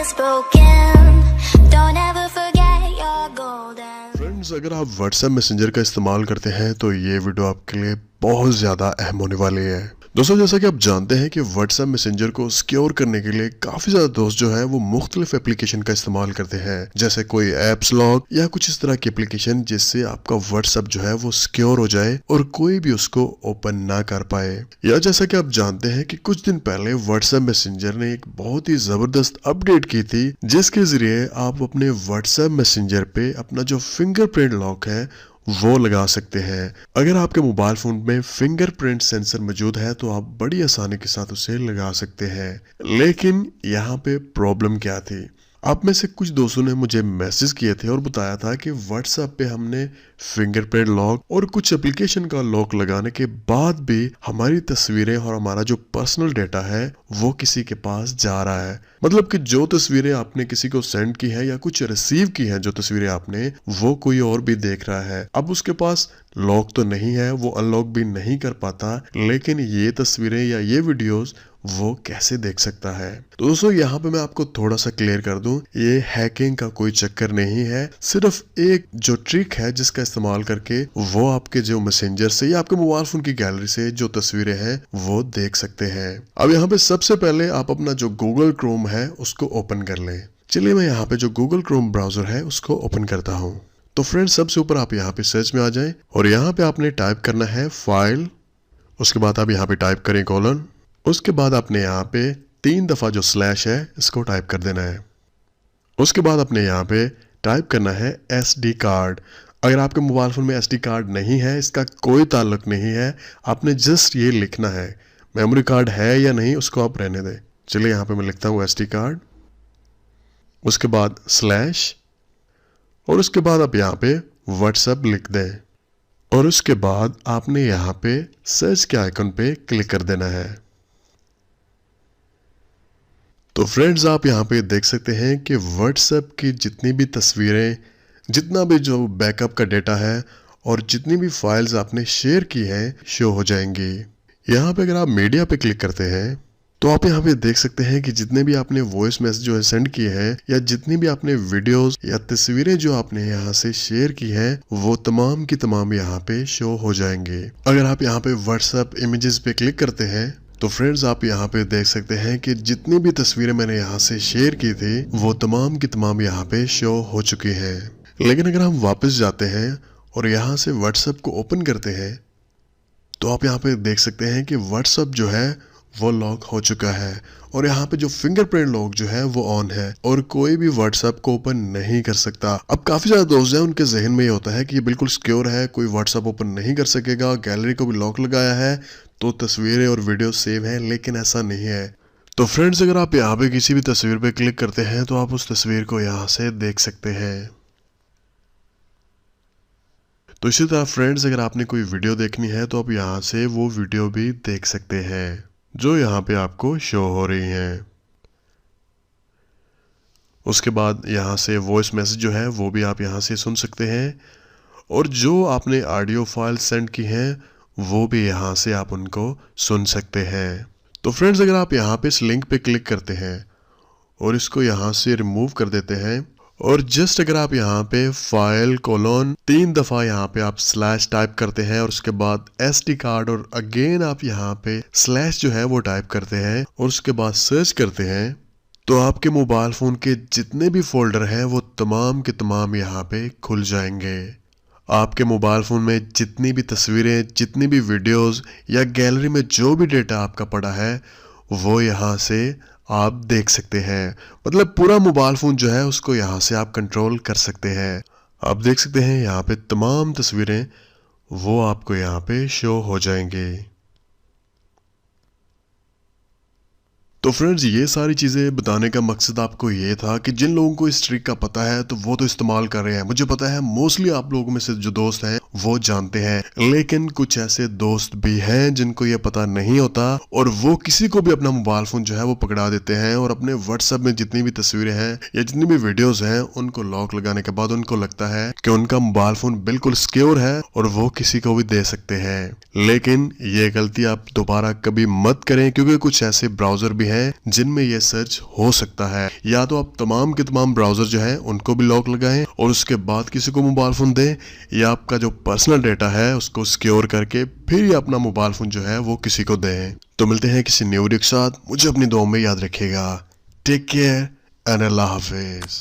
spoken. Don't ever forget your golden. Friends, अगर आप WhatsApp messenger का इस्तेमाल करते हैं तो ये वीडियो आपके लिए बहुत ज़्यादा अहम होने वाली है। दोस्तों, जैसा कि आप जानते हैं कि व्हाट्सएप मैसेंजर को सिक्योर करने के लिए काफ़ी ज़्यादा दोस्त जो है वो मुख्तलिफ एप्लीकेशन का इस्तेमाल करते हैं, जैसे कोई ऐप्स लॉक या कुछ इस तरह की एप्लीकेशन जिससे आपका व्हाट्सएप जो है वो सिक्योर हो जाए और कोई भी उसको ओपन ना कर पाए। या जैसा कि आप जानते हैं कि कुछ दिन पहले व्हाट्सएप मैसेंजर ने एक बहुत ही ज़बरदस्त अपडेट की थी, जिसके ज़रिए आप अपने व्हाट्सएप मैसेंजर पे अपना जो फिंगरप्रिंट लॉक है वो लगा सकते हैं। अगर आपके मोबाइल फोन में फिंगरप्रिंट सेंसर मौजूद है तो आप बड़ी आसानी के साथ उसे लगा सकते हैं। लेकिन यहाँ पे प्रॉब्लम क्या थी? आप में से कुछ दोस्तों ने मुझे मैसेज किए थे और बताया था कि व्हाट्सएप पे हमने फिंगरप्रिंट लॉक और कुछ एप्लीकेशन का लॉक लगाने के बाद भी हमारी तस्वीरें और हमारा जो पर्सनल डेटा है वो किसी के पास जा रहा है। मतलब कि जो तस्वीरें आपने किसी को सेंड की है या कुछ रिसीव की है, जो तस्वीरें आपने, वो कोई और भी देख रहा है। अब उसके पास लॉक तो नहीं है, वो अनलॉक भी नहीं कर पाता, लेकिन ये तस्वीरें या ये वीडियोस वो कैसे देख सकता है? तो दोस्तों, यहाँ पे मैं आपको थोड़ा सा क्लियर कर दूं, ये हैकिंग का कोई चक्कर नहीं है, सिर्फ एक जो ट्रिक है जिसका इस्तेमाल करके वो आपके जो मैसेंजर से या आपके मोबाइल फोन की गैलरी से जो तस्वीरें हैं वो देख सकते हैं। अब यहाँ पे सबसे पहले आप अपना जो गूगल क्रोम है उसको ओपन कर लें। चलिए मैं यहाँ पे जो गूगल क्रोम ब्राउजर है उसको ओपन करता हूँ। तो फ्रेंड्स, सबसे ऊपर आप यहाँ पे सर्च में आ जाएं और यहाँ पे आपने टाइप करना है फाइल। उसके बाद आप यहाँ पे टाइप करें कोलन। उसके बाद आपने यहाँ पे 3 दफ़ा जो स्लैश है इसको टाइप कर देना है। उसके बाद आपने यहाँ पे टाइप करना है SD कार्ड। अगर आपके मोबाइल फ़ोन में SD कार्ड नहीं है, इसका कोई ताल्लुक नहीं है, आपने जस्ट ये लिखना है। मेमोरी कार्ड है या नहीं उसको आप रहने दें। चलिए यहाँ पे मैं लिखता हूँ SD कार्ड, उसके बाद स्लैश और उसके बाद आप यहाँ पे व्हाट्सएप लिख दें और उसके बाद आपने यहाँ पे सर्च के आइकन पे क्लिक कर देना है। तो फ्रेंड्स, आप यहाँ पे देख सकते हैं कि व्हाट्सएप की जितनी भी तस्वीरें, जितना भी जो बैकअप का डेटा है और जितनी भी फाइल्स आपने शेयर की हैं शो हो जाएंगी। यहाँ पे अगर आप मीडिया पे क्लिक करते हैं तो आप यहाँ पे देख सकते हैं कि जितने भी आपने वॉइस मैसेज जो है सेंड किए हैं या जितनी भी आपने वीडियोस या तस्वीरें जो आपने यहाँ से शेयर की हैं वो तमाम की तमाम यहाँ पे शो हो जाएंगे। अगर आप यहाँ पे व्हाट्सएप इमेजेस पे क्लिक करते हैं तो फ्रेंड्स, आप यहाँ पे देख सकते हैं कि जितनी भी तस्वीरें मैंने यहाँ से शेयर की थी वो तमाम की तमाम यहाँ पे शो हो चुकी हैं। लेकिन अगर हम वापस जाते हैं और यहाँ से व्हाट्सएप को ओपन करते हैं तो आप यहाँ पे देख सकते हैं कि व्हाट्सएप जो है वो लॉक हो चुका है और यहाँ पे जो फिंगरप्रिंट लॉक जो है वो ऑन है और कोई भी व्हाट्सएप को ओपन नहीं कर सकता। अब काफी ज्यादा दोस्त हैं, उनके जहन में ये होता है कि ये बिल्कुल सिक्योर है, कोई व्हाट्सएप ओपन नहीं कर सकेगा, गैलरी को भी लॉक लगाया है तो तस्वीरें और वीडियो सेव हैं, लेकिन ऐसा नहीं है। तो फ्रेंड्स, अगर आप यहाँ पे किसी भी तस्वीर पे क्लिक करते हैं तो आप उस तस्वीर को यहाँ से देख सकते हैं। तो इसी तरह फ्रेंड्स, अगर आपने कोई वीडियो देखनी है तो आप यहाँ से वो वीडियो भी देख सकते हैं जो यहाँ पे आपको शो हो रही हैं। उसके बाद यहाँ से वॉइस मैसेज जो है वो भी आप यहाँ से सुन सकते हैं और जो आपने ऑडियो फाइल सेंड की हैं वो भी यहाँ से आप उनको सुन सकते हैं। तो फ्रेंड्स, अगर आप यहाँ पे इस लिंक पे क्लिक करते हैं और इसको यहाँ से रिमूव कर देते हैं और जस्ट अगर आप यहाँ पे फाइल कोलोन 3 दफ़ा यहाँ पे आप स्लैश टाइप करते हैं और उसके बाद SD कार्ड और अगेन आप यहाँ पे स्लैश जो है वो टाइप करते हैं और उसके बाद सर्च करते हैं तो आपके मोबाइल फ़ोन के जितने भी फोल्डर हैं वो तमाम के तमाम यहाँ पे खुल जाएंगे। आपके मोबाइल फ़ोन में जितनी भी तस्वीरें, जितनी भी वीडियोस या गैलरी में जो भी डेटा आपका पड़ा है वो यहाँ से आप देख सकते हैं। मतलब पूरा मोबाइल फ़ोन जो है उसको यहाँ से आप कंट्रोल कर सकते हैं। आप देख सकते हैं यहाँ पे तमाम तस्वीरें वो आपको यहाँ पे शो हो जाएंगी। तो फ्रेंड्स, ये सारी चीज़ें बताने का मकसद आपको ये था कि जिन लोगों को इस ट्रिक का पता है तो वो तो इस्तेमाल कर रहे हैं। मुझे पता है मोस्टली आप लोगों में से जो दोस्त हैं वो जानते हैं, लेकिन कुछ ऐसे दोस्त भी हैं जिनको ये पता नहीं होता और वो किसी को भी अपना मोबाइल फोन जो है वो पकड़ा देते हैं और अपने व्हाट्सएप में जितनी भी तस्वीरें हैं या जितनी भी वीडियोस हैं उनको लॉक लगाने के बाद उनको लगता है कि उनका मोबाइल फोन बिल्कुल सिक्योर है और वो किसी को भी दे सकते हैं। लेकिन ये गलती आप दोबारा कभी मत करें, क्योंकि कुछ ऐसे ब्राउजर भी हैं जिनमें ये सर्च हो सकता है। या तो आप तमाम के तमाम ब्राउजर जो है उनको भी लॉक लगाएं और उसके बाद किसी को मोबाइल फोन दें, या आपका जो पर्सनल डेटा है उसको सिक्योर करके फिर ही अपना मोबाइल फोन जो है वो किसी को दें। तो मिलते हैं किसी न्यू वीडियो के साथ, मुझे अपनी दुआ में याद रखिएगा। टेक केयर एंड अल्लाह हाफिज।